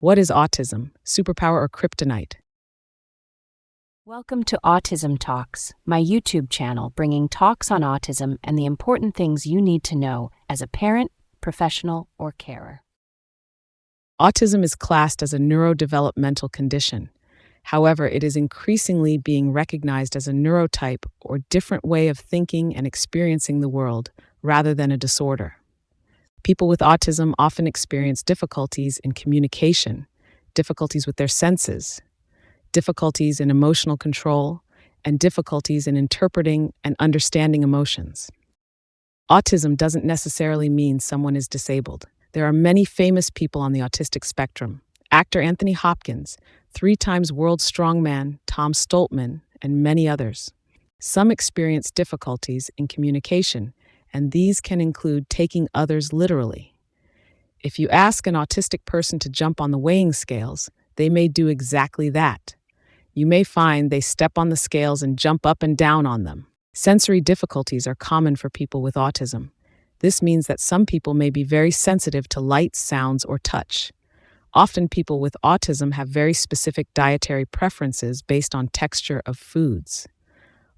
What is autism, superpower, or kryptonite? Welcome to Autism-Talks, my YouTube channel bringing talks on autism and the important things you need to know as a parent, professional, or carer. Autism is classed as a neurodevelopmental condition. However, it is increasingly being recognized as a neurotype or different way of thinking and experiencing the world rather than a disorder. People with autism often experience difficulties in communication, difficulties with their senses, difficulties in emotional control, and difficulties in interpreting and understanding emotions. Autism doesn't necessarily mean someone is disabled. There are many famous people on the autistic spectrum. Actor Anthony Hopkins, 3 times world strongman Tom Stoltman, and many others. Some experience difficulties in communication, and these can include taking others literally. If you ask an autistic person to jump on the weighing scales, they may do exactly that. You may find they step on the scales and jump up and down on them. Sensory difficulties are common for people with autism. This means that some people may be very sensitive to light, sounds, or touch. Often people with autism have very specific dietary preferences based on texture of foods.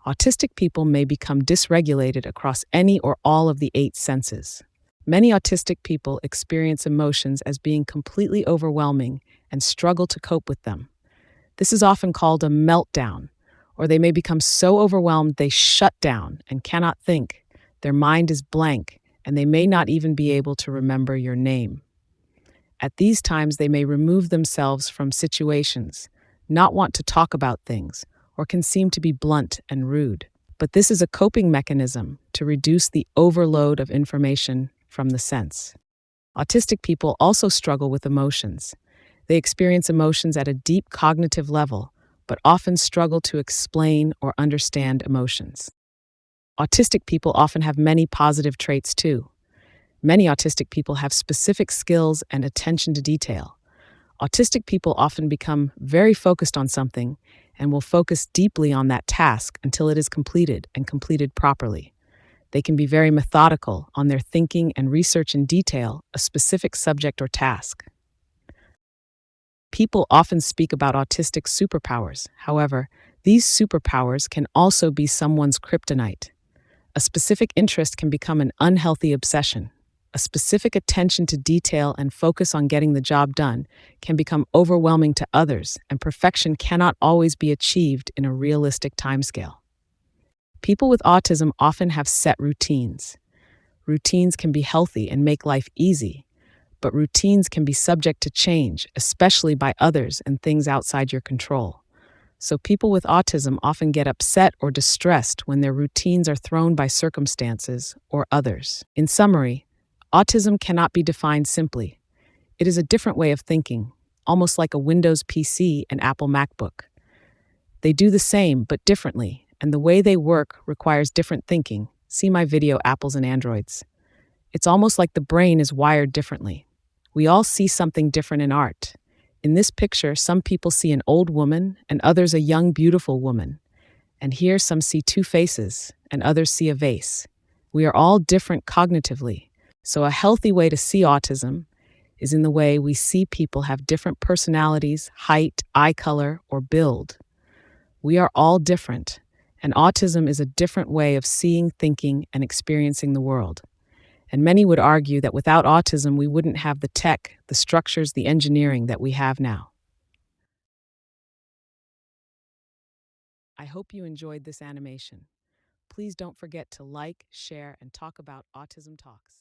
Autistic people may become dysregulated across any or all of the 8 senses. Many autistic people experience emotions as being completely overwhelming and struggle to cope with them. This is often called a meltdown, or they may become so overwhelmed they shut down and cannot think. Their mind is blank, and they may not even be able to remember your name. At these times, they may remove themselves from situations, not want to talk about things, or can seem to be blunt and rude. But this is a coping mechanism to reduce the overload of information from the sense. Autistic people also struggle with emotions. They experience emotions at a deep cognitive level, but often struggle to explain or understand emotions. Autistic people often have many positive traits too. Many autistic people have specific skills and attention to detail. Autistic people often become very focused on something and will focus deeply on that task until it is completed and completed properly. They can be very methodical on their thinking and research in detail a specific subject or task. People often speak about autistic superpowers. However, these superpowers can also be someone's kryptonite. A specific interest can become an unhealthy obsession. A specific attention to detail and focus on getting the job done can become overwhelming to others, and perfection cannot always be achieved in a realistic timescale. People with autism often have set routines. Routines can be healthy and make life easy, but routines can be subject to change, especially by others and things outside your control. So people with autism often get upset or distressed when their routines are thrown by circumstances or others. In summary, autism cannot be defined simply. It is a different way of thinking, almost like a Windows PC and Apple MacBook. They do the same, but differently, and the way they work requires different thinking. See my video, Apples and Androids. It's almost like the brain is wired differently. We all see something different in art. In this picture, some people see an old woman and others a young, beautiful woman. And here some see 2 faces and others see a vase. We are all different cognitively. So a healthy way to see autism is in the way we see people have different personalities, height, eye color, or build. We are all different, and autism is a different way of seeing, thinking, and experiencing the world. And many would argue that without autism, we wouldn't have the tech, the structures, the engineering that we have now. I hope you enjoyed this animation. Please don't forget to like, share, and talk about Autism Talks.